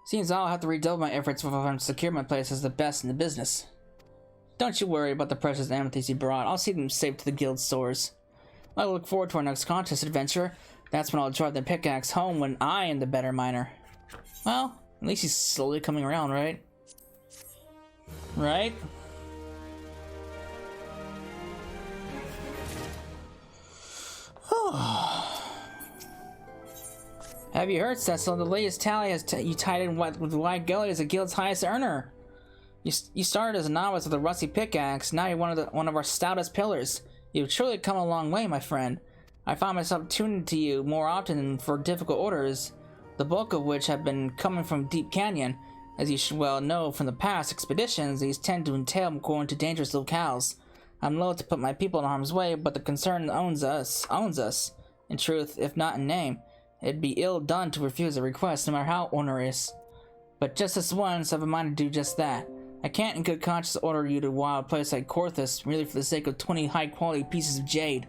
Seems I'll have to redouble my efforts if I'm to secure my place as the best in the business. Don't you worry about the precious amethysts you brought. I'll see them safe to the guild stores. I look forward to our next contest, adventure. That's when I'll drive the pickaxe home when I am the better miner. Well, at least he's slowly coming around, right? Right? Have you heard, Cecil? The latest tally has you tied in with White Gully as the guild's highest earner. You started as a novice with a rusty pickaxe. Now you're one of our stoutest pillars. You've truly come a long way, my friend. I find myself tuning to you more often for difficult orders, the bulk of which have been coming from Deep Canyon. As you should well know from the past expeditions, these tend to entail going to dangerous locales. I'm loath to put my people in harm's way, but the concern owns us. In truth, if not in name. It'd be ill done to refuse a request, no matter how onerous. But just this once, I've a mind to do just that. I can't in good conscience order you to a wild place like Korthus, merely for the sake of 20 high-quality pieces of jade.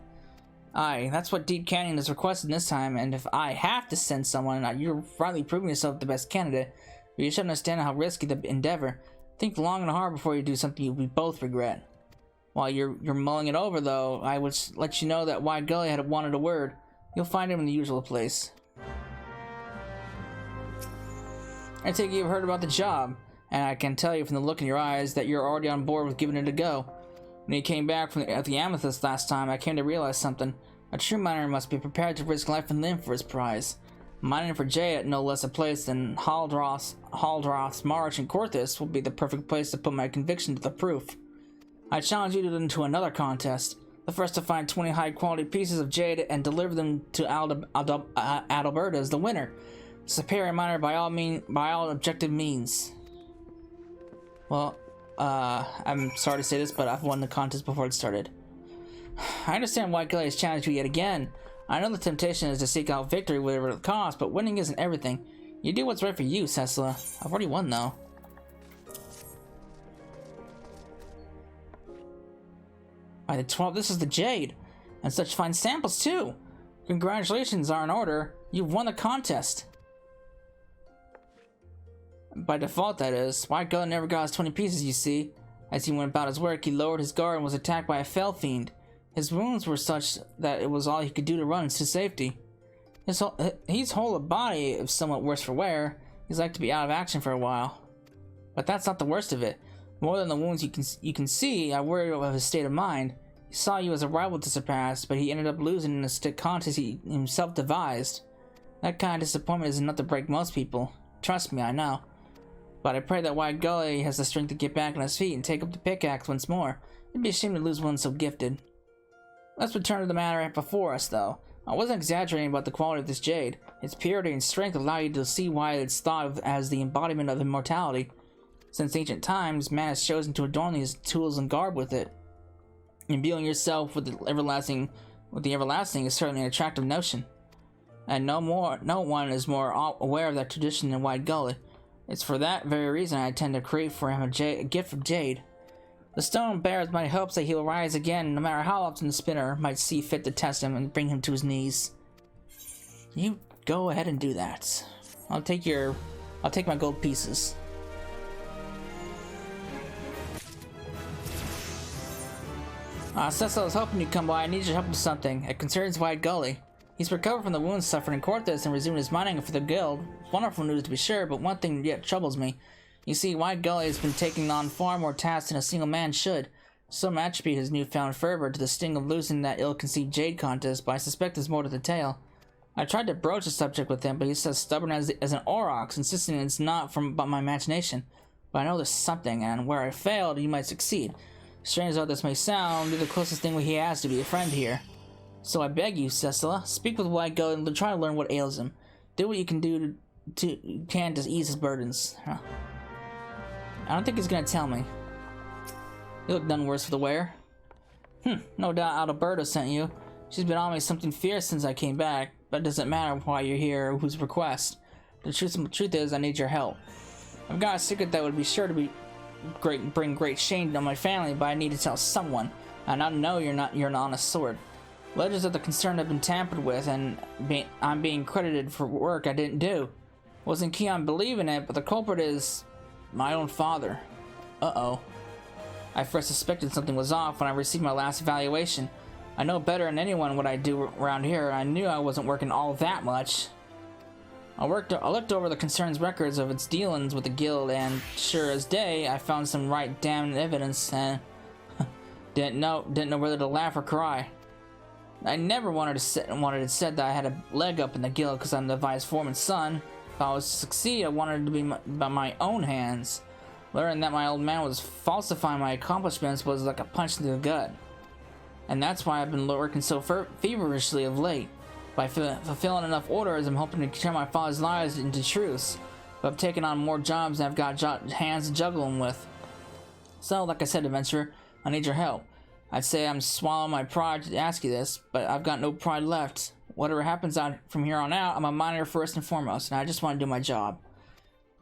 Aye, that's what Deep Canyon has requested this time, and if I have to send someone, you're rightly proving yourself the best candidate. But you should understand how risky the endeavor. Think long and hard before you do something we both regret. While you're mulling it over, though, I would let you know that White Gully had wanted a word. You'll find him in the usual place. I take you've heard about the job, and I can tell you from the look in your eyes that you're already on board with giving it a go. When you came back from the amethyst last time, I came to realize something. A true miner must be prepared to risk life and limb for his prize. Mining for jade at no less a place than Haldroth's March and Korthus will be the perfect place to put my conviction to the proof. I challenge you to another contest. The first to find 20 high-quality pieces of jade and deliver them to Adalberta is the winner. Superior miner by all objective means. Well, I'm sorry to say this, but I've won the contest before it started. I understand why Kelly has challenged you yet again. I know the temptation is to seek out victory whatever it costs, but winning isn't everything. You do what's right for you, Cecila. I've already won, though. By the 12th, this is the Jade. And such fine samples, too. Congratulations are in order. You've won the contest. By default, that is. White Gully never got his 20 pieces, you see. As he went about his work, he lowered his guard and was attacked by a fell fiend. His wounds were such that it was all he could do to run to safety. His whole body is somewhat worse for wear. He's like to be out of action for a while. But that's not the worst of it. More than the wounds you can see, I worry about his state of mind. He saw you as a rival to surpass, but he ended up losing in a stick contest he himself devised. That kind of disappointment is enough to break most people. Trust me, I know. But I pray that White Gully has the strength to get back on his feet and take up the pickaxe once more. It'd be a shame to lose one so gifted. Let's return to the matter before us, though. I wasn't exaggerating about the quality of this jade. Its purity and strength allow you to see why it's thought of as the embodiment of immortality. Since ancient times, man has chosen to adorn these tools and garb with it. Imbuing yourself with the everlasting is certainly an attractive notion. And no one is more aware of that tradition than White Gully. It's for that very reason I intend to create for him a gift of jade. The stone bears my hopes that he will rise again, no matter how often the spinner might see fit to test him and bring him to his knees. You go ahead and do that. I'll take my gold pieces. Cecil, I was hoping you'd come by. I need your help with something. It concerns White Gully. He's recovered from the wounds suffered in Cortez and resumed his mining for the guild. Wonderful news to be sure, but one thing yet troubles me. You see, White Gully has been taking on far more tasks than a single man should. Some attribute his newfound fervor to the sting of losing that ill-conceived jade contest, but I suspect there's more to the tale. I tried to broach the subject with him, but he's as stubborn as an aurochs, insisting it's not but my imagination. But I know there's something, and where I failed, you might succeed. Strange though this may sound, you're the closest thing he has to be a friend here. So I beg you, Cecila, speak with White Gully and try to learn what ails him. Do what you can do to ease his burdens. Huh. I don't think he's gonna tell me. You look none worse for the wear. No doubt Alberto sent you. She's been on me something fierce since I came back, but it doesn't matter why you're here or whose request. The truth is, I need your help. I've got a secret that would be sure to bring great shame on my family, but I need to tell someone. And I know you're an honest sword. Legends of the concern have been tampered with, and I'm being credited for work I didn't do. Wasn't keen on believing it, but the culprit is my own father. Uh-oh. I first suspected something was off when I received my last evaluation. I know better than anyone what I do around here, and I knew I wasn't working all that much. I looked over the concern's records of its dealings with the guild, and sure as day, I found some right damn evidence, and didn't know whether to laugh or cry. I never wanted it said that I had a leg up in the guild because I'm the vice foreman's son. If I was to succeed, I wanted it to be by my own hands. Learning that my old man was falsifying my accomplishments was like a punch to the gut. And that's why I've been working so feverishly of late. By fulfilling enough orders, I'm hoping to turn my father's lies into truths. But I've taken on more jobs than I've got hands to juggle them with. So, like I said, adventurer, I need your help. I'd say I'm swallowing my pride to ask you this, but I've got no pride left. Whatever happens from here on out, I'm a miner first and foremost, and I just want to do my job.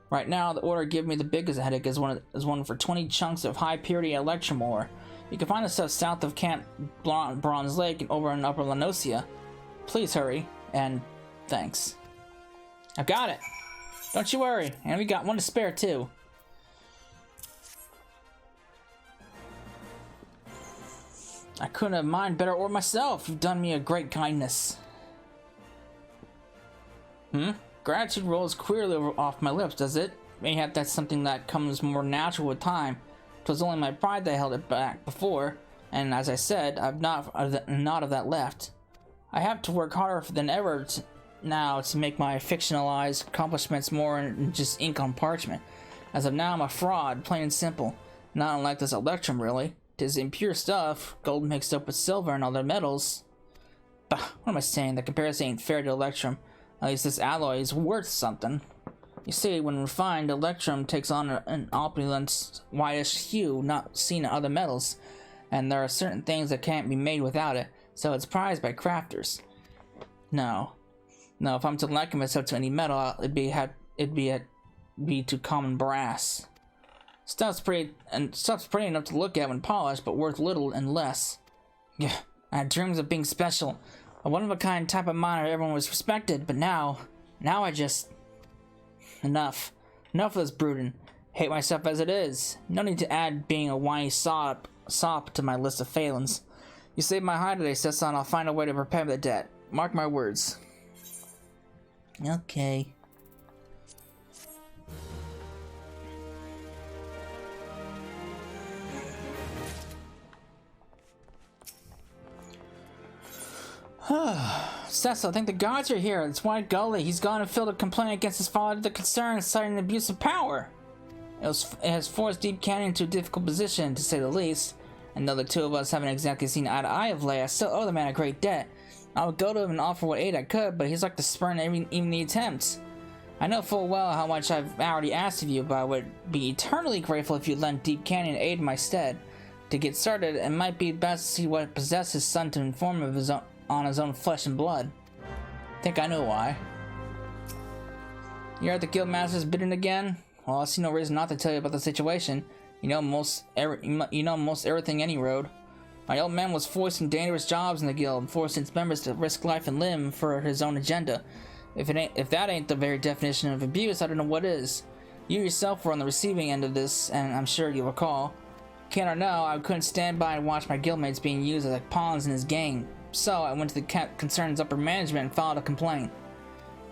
Right now, the order giving me the biggest headache is one for 20 chunks of high-purity electrum ore. You can find the stuff south of Camp Bronze Lake and over in Upper Lanosia. Please hurry, and thanks. I've got it! Don't you worry, and we got one to spare, too. I couldn't have mined better ore myself. You've done me a great kindness. Gratitude rolls queerly off my lips, does it? Mayhap that's something that comes more natural with time. 'Twas only my pride that held it back before, and as I said, I've not of that left. I have to work harder than ever now to make my fictionalized accomplishments more than just ink on parchment. As of now, I'm a fraud, plain and simple. Not unlike this electrum, really. 'Tis impure stuff, gold mixed up with silver and other metals. Bah, what am I saying? The comparison ain't fair to electrum. At least this alloy is worth something. You see, when refined, electrum takes on an opulent, whitish hue not seen in other metals, and there are certain things that can't be made without it, so it's prized by crafters. No, if I'm to liken myself to any metal, it'd be to common brass. Stuff's pretty enough to look at when polished, but worth little and less. Yeah, I had dreams of being special, a one-of-a-kind type of miner everyone was respected, but now I just... Enough of this brooding. Hate myself as it is. No need to add being a whiny sop to my list of failings. You saved my hide today, Cessa, and I'll find a way to repay the debt. Mark my words. Okay. Cecil, I think the guards are here. It's White Gully. He's gone and filed a complaint against his father to the concern, citing abuse of power. It has forced Deep Canyon into a difficult position, to say the least. And though the two of us haven't exactly seen eye to eye of late, I still owe the man a great debt. I would go to him and offer what aid I could, but he's like to spurn even the attempts. I know full well how much I've already asked of you, but I would be eternally grateful if you lent Deep Canyon aid in my stead. To get started, it might be best to see what possessed his son to inform him of on his own flesh and blood. Think I know why. You're at the Guildmaster's bidding again? Well, I see no reason not to tell you about the situation. You know most everything any road. My old man was forced in dangerous jobs in the guild, forcing its members to risk life and limb for his own agenda. If that ain't the very definition of abuse, I don't know what is. You yourself were on the receiving end of this, and I'm sure you'll recall. Can or no, I couldn't stand by and watch my guildmates being used as like pawns in his game. So I went to the concern's upper management and filed a complaint.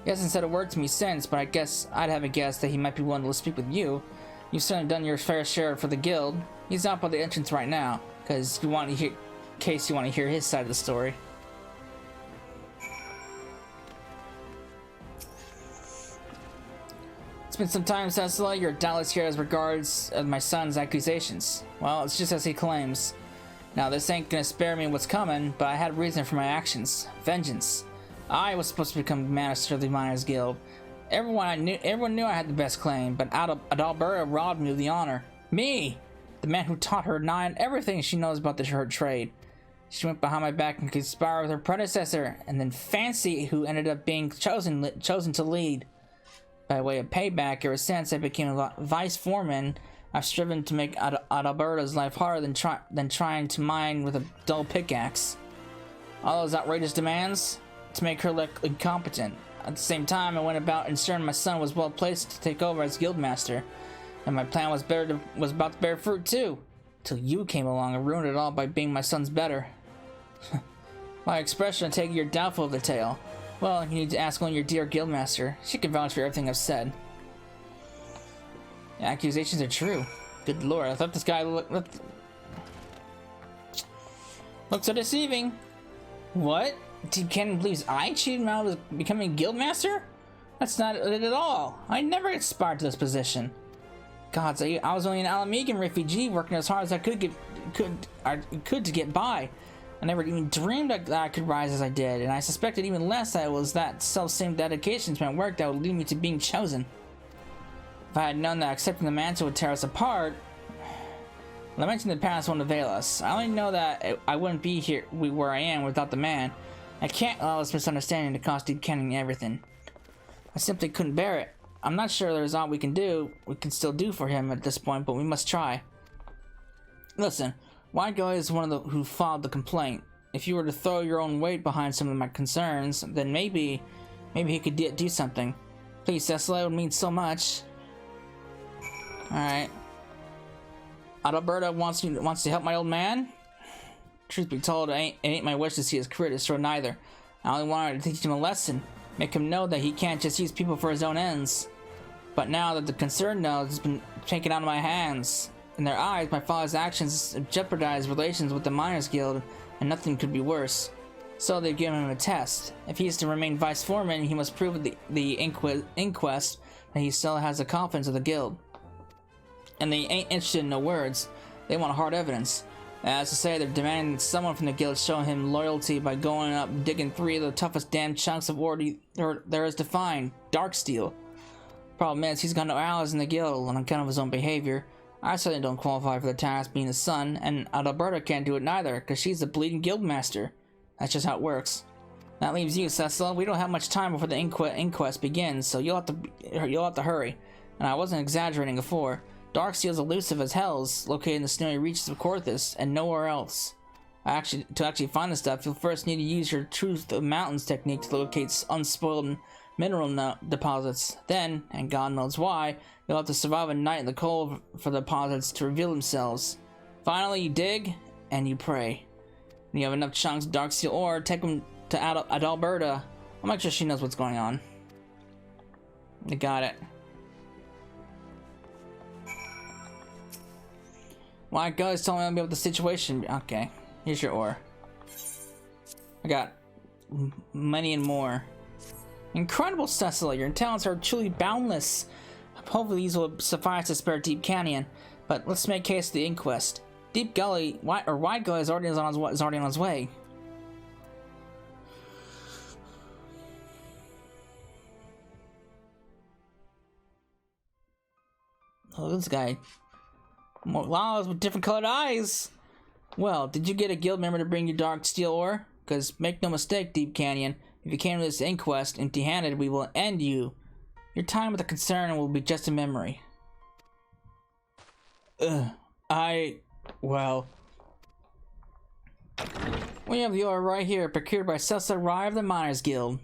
He hasn't said a word to me since, but I guess I'd have a guess that he might be willing to speak with you. You've certainly done your fair share for the guild. He's out by the entrance right now, in case you want to hear his side of the story. It's been some time, Cecily. You're doubtless here as regards my son's accusations. Well, it's just as he claims. Now, this ain't gonna spare me what's coming, but I had a reason for my actions. Vengeance. I was supposed to become Master of the Miners Guild. Everyone knew I had the best claim, but Adalberta robbed me of the honor. Me! The man who taught her nigh on everything she knows about her trade. She went behind my back and conspired with her predecessor, and then Fancy, who ended up being chosen to lead. By way of payback, ever since I became a vice foreman, I've striven to make Adalberta's life harder than trying to mine with a dull pickaxe. All those outrageous demands to make her look incompetent. At the same time, I went about ensuring my son was well placed to take over as guildmaster, and my plan was about to bear fruit too, till you came along and ruined it all by being my son's better. By expression, I take it you're doubtful of the tale. Well, you need to ask only your dear guildmaster. She can vouch for everything I've said. The accusations are true. Good lord, I thought this guy looked so deceiving. What? Deep Canyon believes I cheated him out of becoming guildmaster? That's not it at all. I never aspired to this position. Gods, I was only an Alamegan refugee working as hard as I could to get by. I never even dreamed that I could rise as I did, and I suspected even less that it was that self-same dedication to my work that would lead me to being chosen. If I had known that accepting the mantle would tear us apart, lamenting the past won't avail us. I only know that I wouldn't be here where I am without the man. I can't allow this misunderstanding to cost Deep Canyon everything. I simply couldn't bear it. I'm not sure there's aught we can still do for him at this point, but we must try. Listen, White Guy is one of who filed the complaint. If you were to throw your own weight behind some of my concerns, then maybe he could do something. Please, Cecily, it would mean so much. Alright. Adalberta wants to help my old man? Truth be told, it ain't my wish to see his career destroyed neither. I only wanted to teach him a lesson. Make him know that he can't just use people for his own ends. But now that the concern knows it's been taken out of my hands, in their eyes, my father's actions jeopardized relations with the Miners Guild, and nothing could be worse. So they've given him a test. If he is to remain vice foreman, he must prove at the inquest that he still has the confidence of the guild. And they ain't interested in no words. They want hard evidence. As to say, they're demanding that someone from the guild show him loyalty by going up digging 3 of the toughest damn chunks of ore there is to find. Dark steel. Problem is, he's got no allies in the guild on account of his own behavior. I certainly don't qualify for the task being his son, and Adalberta can't do it neither, because she's the bleeding guild master. That's just how it works. That leaves you, Cecil. We don't have much time before the inquest begins, so you'll have to hurry. And I wasn't exaggerating before. Darksteel's elusive as hells, located in the snowy reaches of Corthus, and nowhere else. To actually find the stuff, you'll first need to use your Truth of Mountains technique to locate unspoiled mineral deposits. Then, and God knows why, you'll have to survive a night in the cold for the deposits to reveal themselves. Finally, you dig, and you pray. When you have enough chunks of Darksteel ore, take them to Adalberta. I'll make sure she knows what's going on. You got it. Why, guys, tell me about the situation. Okay, here's your ore. I got money and more. Incredible, Cecil. Your talents are truly boundless. Hopefully these will suffice to spare Deep Canyon. But let's make case of the inquest. Deep Gully, Wide Gully is already on his way. Oh, this guy. More llamas with different colored eyes. Well, did you get a guild member to bring you dark steel ore? Because make no mistake, Deep Canyon, if you came to this inquest empty-handed, we will end you. Your time with the concern will be just a memory. Well. We have the ore right here, procured by Cecil Rye of the Miners Guild.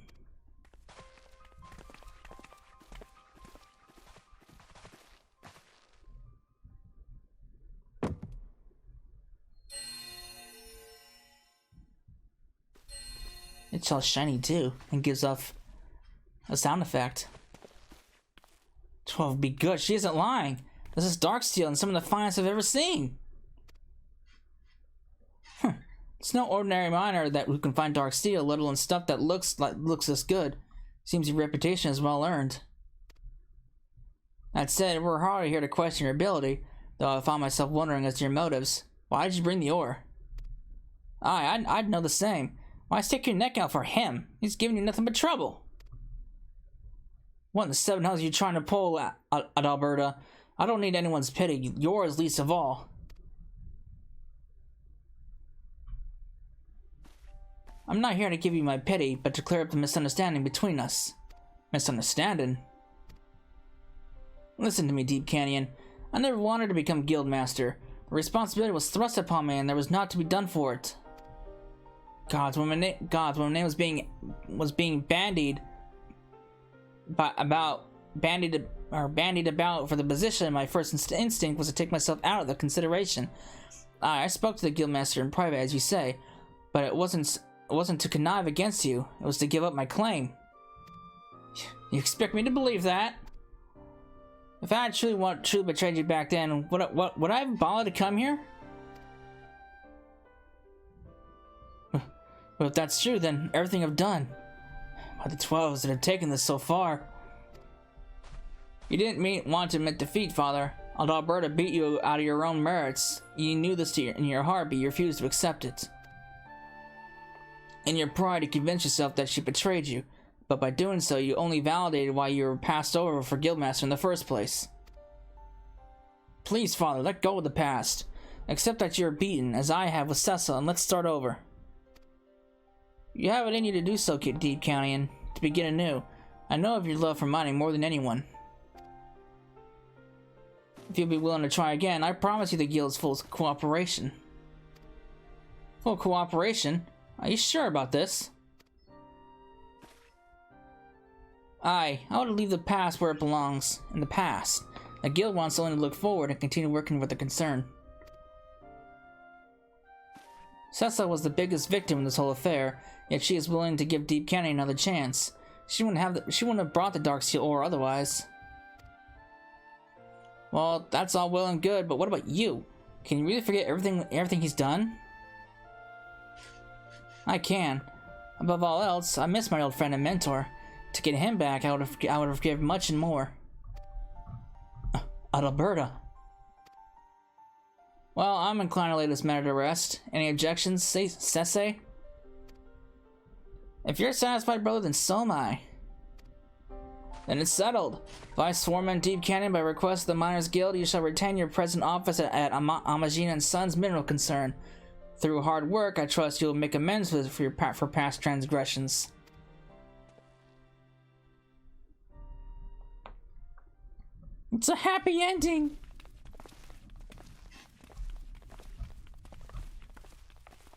It's all shiny too, and gives off a sound effect. 12 be good, she isn't lying. This is dark steel and some of the finest I've ever seen. It's no ordinary miner who can find dark steel, let alone stuff that looks this good. Seems your reputation is well earned. That said, we're hardly here to question your ability, though I found myself wondering as to your motives. Why did you bring the ore? I'd know the same. Why stick your neck out for him? He's giving you nothing but trouble. What in the seven hells are you trying to pull at Adalberta? I don't need anyone's pity, yours least of all. I'm not here to give you my pity, but to clear up the misunderstanding between us. Misunderstanding? Listen to me, Deep Canyon. I never wanted to become guildmaster. The responsibility was thrust upon me, and there was naught to be done for it. When my name was being bandied about for the position, my first instinct was to take myself out of the consideration. I spoke to the guildmaster in private, as you say, but it wasn't to connive against you. It was to give up my claim. You expect me to believe that? If I had truly betrayed you back then, would I have bothered to come here? But if that's true, then everything I've done. By the 12s that have taken this so far. You didn't want to admit defeat, Father. Adalberta beat you out of your own merits. You knew this in your heart, but you refused to accept it. In your pride, you convinced yourself that she betrayed you, but by doing so, you only validated why you were passed over for Guildmaster in the first place. Please, Father, let go of the past. Accept that you're beaten, as I have with Cecil, and let's start over. You have it in you to do so, Deep Canyon, to begin anew. I know of your love for money more than anyone. If you'll be willing to try again, I promise you the guild's full cooperation. Full cooperation? Are you sure about this? I would leave the past where it belongs, in the past. The guild wants only to look forward and continue working with the concern. Cecil was the biggest victim in this whole affair, yet she is willing to give Deep Canyon another chance. She wouldn't have brought the dark steel ore otherwise. Well, that's all well and good, but what about you? Can you really forget everything he's done? I can. Above all else, I miss my old friend and mentor. To get him back, I would have given much and more. Adalberta. Well, I'm inclined to lay this matter to rest. Any objections, Sese? If you're satisfied, brother, then so am I. Then it's settled. Vice Sworn Deep Canyon, by request of the Miners Guild, you shall retain your present office at Amajin & Sons Mineral Concern. Through hard work, I trust you will make amends for past transgressions. It's a happy ending!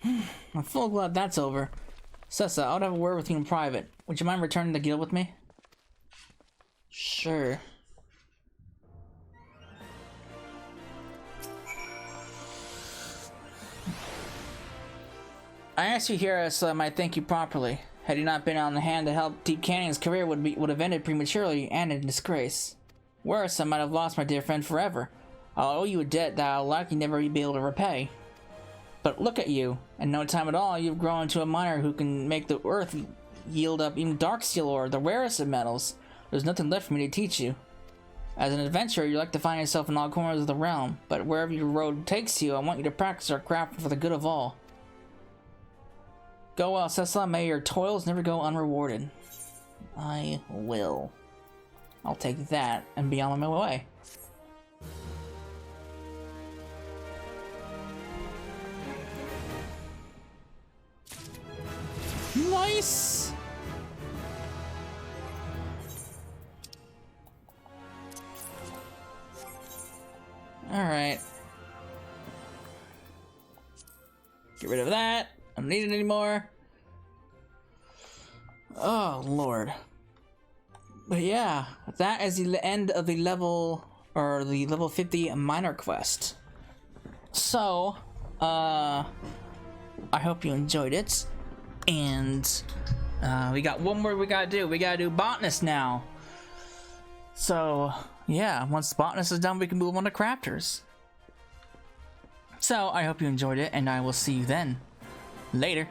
I'm full glad that's over. Sessa, I would have a word with you in private. Would you mind returning to the guild with me? Sure. I asked you here so I might thank you properly. Had you not been on the hand to help, Deep Canyon's career would have ended prematurely and in disgrace. Worse, I might have lost my dear friend forever. I'll owe you a debt that I'll likely never be able to repay. But look at you. In no time at all, you've grown into a miner who can make the earth yield up even dark steel ore, the rarest of metals. There's nothing left for me to teach you. As an adventurer, you like to find yourself in all corners of the realm, but wherever your road takes you, I want you to practice our craft for the good of all. Go well, Sessa. May your toils never go unrewarded. I will. I'll take that and be on my way. Nice! Alright. Get rid of that. I don't need it anymore. Oh, Lord. But yeah, that is the end of the level, or the level 50 miner quest. So, I hope you enjoyed it. And we got one more we gotta do. We gotta do botanist now. So yeah, once botanist is done, we can move on to crafters. So I hope you enjoyed it, and I will see you then. Later.